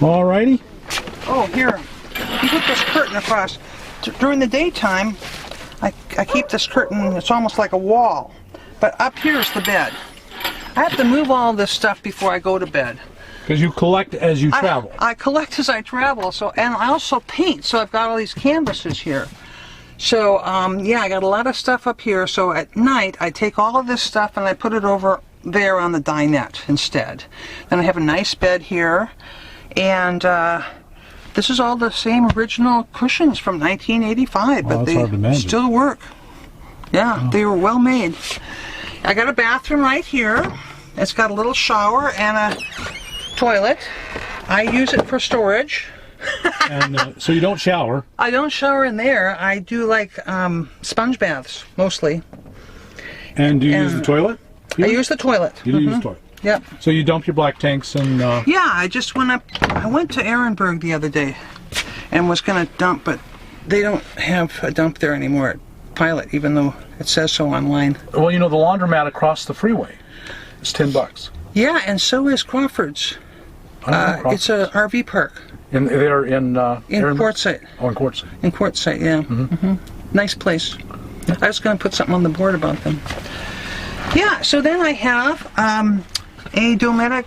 Alrighty. Oh, here. You put this curtain across. During the daytime, I keep this curtain, it's almost like a wall. But up here's the bed. I have to move all this stuff before I go to bed. Because you collect as you travel. I collect as I travel, and I also paint, so I've got all these canvases here. So, yeah, I got a lot of stuff up here, so at night I take all of this stuff and I put it over there on the dinette instead. Then I have a nice bed here, and this is all the same original cushions from 1985, but they still work. Yeah, they were well made. I got a bathroom right here. It's got a little shower and a toilet. I use it for storage. And so you don't shower? I don't shower in there. I do like sponge baths mostly. And do you use the toilet? I use the toilet. You use the toilet? Yep. So you dump your black tanks and... Yeah, I just went up. I went to Ehrenberg the other day and was going to dump, but they don't have a dump there anymore at Pilot, even though it says so online. Well, you know, the laundromat across the freeway is $10. Yeah, and so is Crawford's. It's a RV park. And they're in Quartzsite. Oh, in Quartzsite. In Quartzsite, yeah. Nice place. I was going to put something on the board about them. Yeah, so then I have a Dometic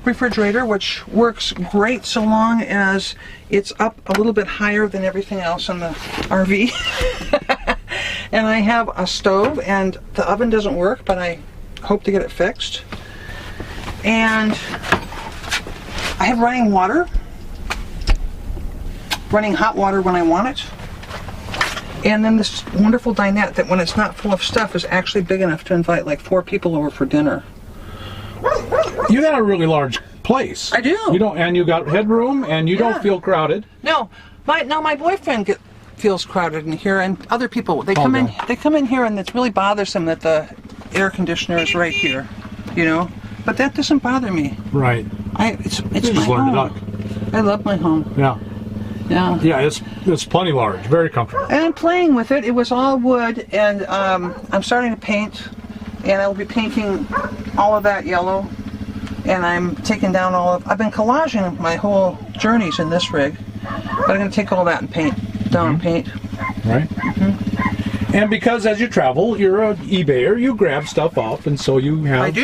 refrigerator, which works great so long as it's up a little bit higher than everything else in the RV. And I have a stove, and the oven doesn't work, but I hope to get it fixed. And I have running water. Running hot water when I want it. And then this wonderful dinette that when it's not full of stuff is actually big enough to invite like 4 people over for dinner. You got a really large place. I do. You don't, and you got headroom, and you don't feel crowded. No, my boyfriend feels crowded in here, and other people come in here, and it's really bothersome that the air conditioner is right here, you know. But that doesn't bother me. Right. It's you just my learned home. to duck. I love my home. Yeah. Yeah. Yeah, it's plenty large, very comfortable. And I'm playing with it. It was all wood, and I'm starting to paint, and I'll be painting all of that yellow, and I'm taking down I've been collaging my whole journeys in this rig, but I'm going to take all that and paint, down and paint. Right. And because as you travel, you're an eBayer, you grab stuff off, and so you have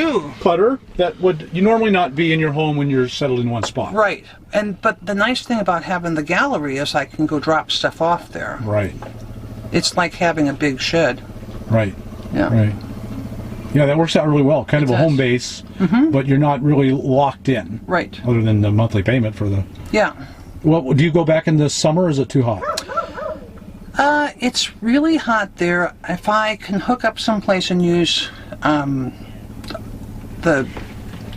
clutter that would you normally not be in your home when you're settled in one spot. Right. But the nice thing about having the gallery is I can go drop stuff off there. Right. It's like having a big shed. Right. Yeah. Right. Yeah, that works out really well. Kind of a home base, but you're not really locked in. Right. Other than the monthly payment for the... Yeah. Well, do you go back in the summer, or is it too hot? It's really hot there. If I can hook up someplace and use the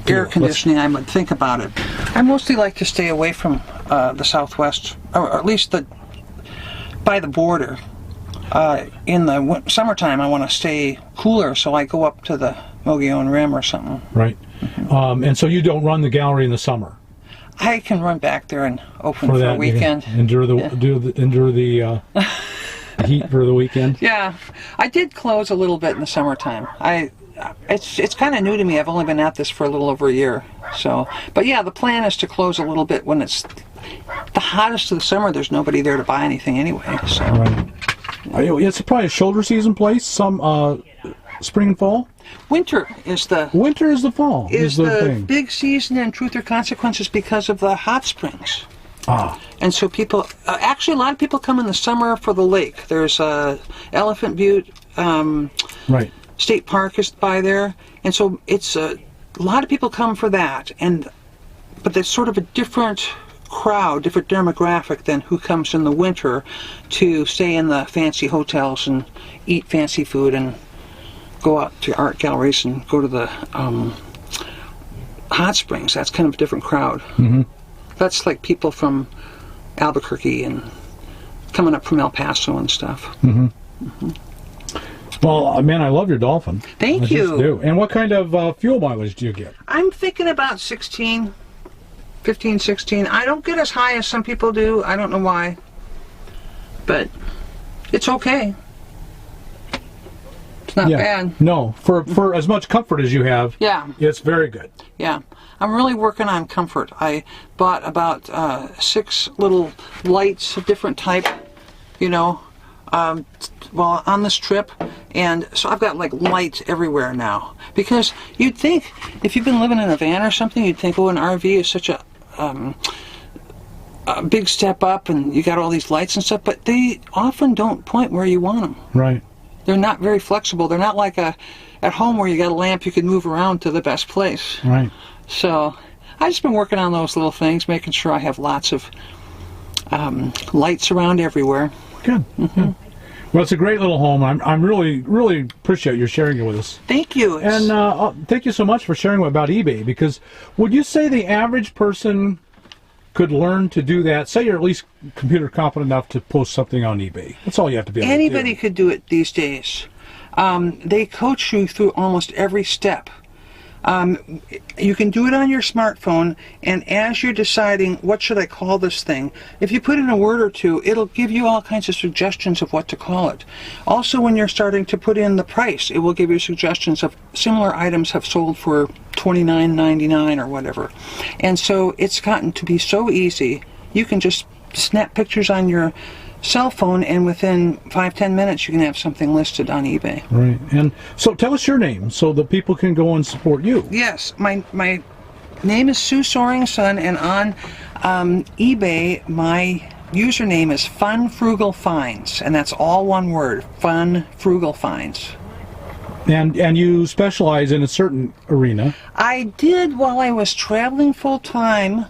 air conditioning, I would think about it. I mostly like to stay away from the Southwest, or at least by the border. In the summertime, I want to stay cooler, so I go up to the Mogollon Rim or something. Right. And so you don't run the gallery in the summer? I can run back there and open for a weekend. Endure the heat for the weekend. Yeah, I did close a little bit in the summertime. It's kind of new to me. I've only been at this for a little over a year. So, but yeah, the plan is to close a little bit when it's the hottest of the summer. There's nobody there to buy anything anyway. So. Right. It's probably a shoulder season place. Some spring and fall. Winter is the fall. Is the big season in Truth or Consequences because of the hot springs. And so people, actually a lot of people come in the summer for the lake. There's Elephant Butte right. State Park is by there, and so it's a lot of people come for that. But there's sort of a different crowd, different demographic than who comes in the winter to stay in the fancy hotels and eat fancy food and go out to art galleries and go to the hot springs. That's kind of a different crowd. That's like people from Albuquerque and coming up from El Paso and stuff. Well, man, I love your Dolphin. Thank you. Just do. And what kind of fuel mileage do you get? I'm thinking about 15, 16. I don't get as high as some people do. I don't know why. But it's okay. It's not bad. No, for as much comfort as you have, it's very good. Yeah. I'm really working on comfort. I bought about 6 little lights of different type, you know, well, on this trip. And so I've got like lights everywhere now. Because you'd think, if you've been living in a van or something, you'd think, oh, an RV is such a big step up and you got all these lights and stuff, but they often don't point where you want them. Right. They're not very flexible. They're not like at home where you got a lamp you can move around to the best place. Right. So I've just been working on those little things, making sure I have lots of lights around everywhere. Good. Mm-hmm. Well, it's a great little home. I'm really appreciate you sharing it with us. Thank you. And thank you so much for sharing about eBay, because would you say the average person could learn to do that? Say you're at least computer competent enough to post something on eBay. That's all you have to be able Anybody to do. could do it these days. They coach you through almost every step. You can do it on your smartphone, and as you're deciding what should I call this thing, if you put in a word or two, it'll give you all kinds of suggestions of what to call it. Also, when you're starting to put in the price, it will give you suggestions of similar items have sold for $29.99 or whatever. And so it's gotten to be so easy. You can just snap pictures on your cell phone, and within 5-10 minutes you can have something listed on eBay. Right. And so tell us your name so that people can go and support you. Yes, my name is Sue Soaring Sun, and on eBay my username is Fun Frugal Finds, and that's all one word, Fun Frugal Finds. And you specialize in a certain arena. I did while I was traveling full time.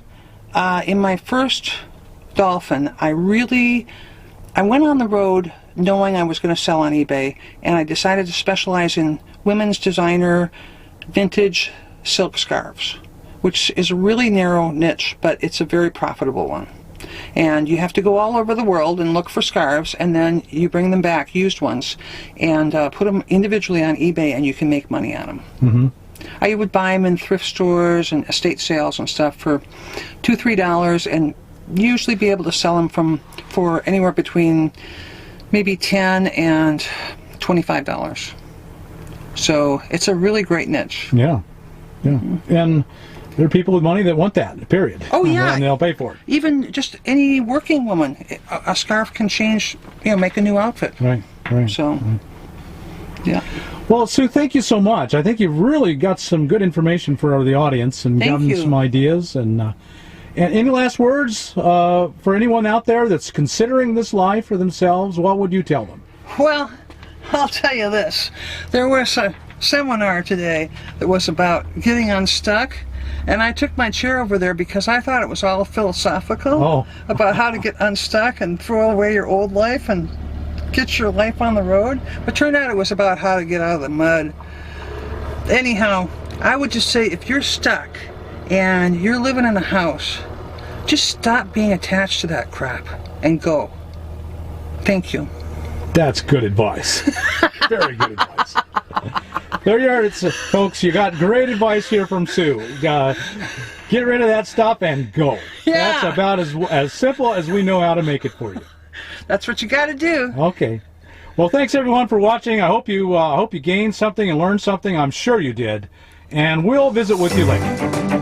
In my first Dolphin, I went on the road knowing I was going to sell on eBay, and I decided to specialize in women's designer vintage silk scarves, which is a really narrow niche, but it's a very profitable one. And you have to go all over the world and look for scarves, and then you bring them back, used ones, and put them individually on eBay, and you can make money on them. Mm-hmm. I would buy them in thrift stores and estate sales and stuff for $2-3, and usually be able to sell them for anywhere between maybe $10 and $25. So it's a really great niche. Yeah. And there are people with money that want that, period. Oh yeah. And they'll pay for it. Even just any working woman, a scarf can change, make a new outfit. Right. So, yeah. Well, Sue, thank you so much. I think you've really got some good information for the audience and gotten some ideas. And any last words for anyone out there that's considering this life for themselves? What would you tell them? Well, I'll tell you this. There was a seminar today that was about getting unstuck, and I took my chair over there because I thought it was all philosophical about how to get unstuck and throw away your old life and get your life on the road. But turned out it was about how to get out of the mud. Anyhow, I would just say, if you're stuck and you're living in a house, just stop being attached to that crap and go. Thank you. That's good advice. Very good advice. There you are, folks. You got great advice here from Sue. Get rid of that stuff and go. Yeah. That's about as simple as we know how to make it for you. That's what you got to do. Okay. Well, thanks everyone for watching. I hope you gained something and learned something. I'm sure you did. And we'll visit with you later.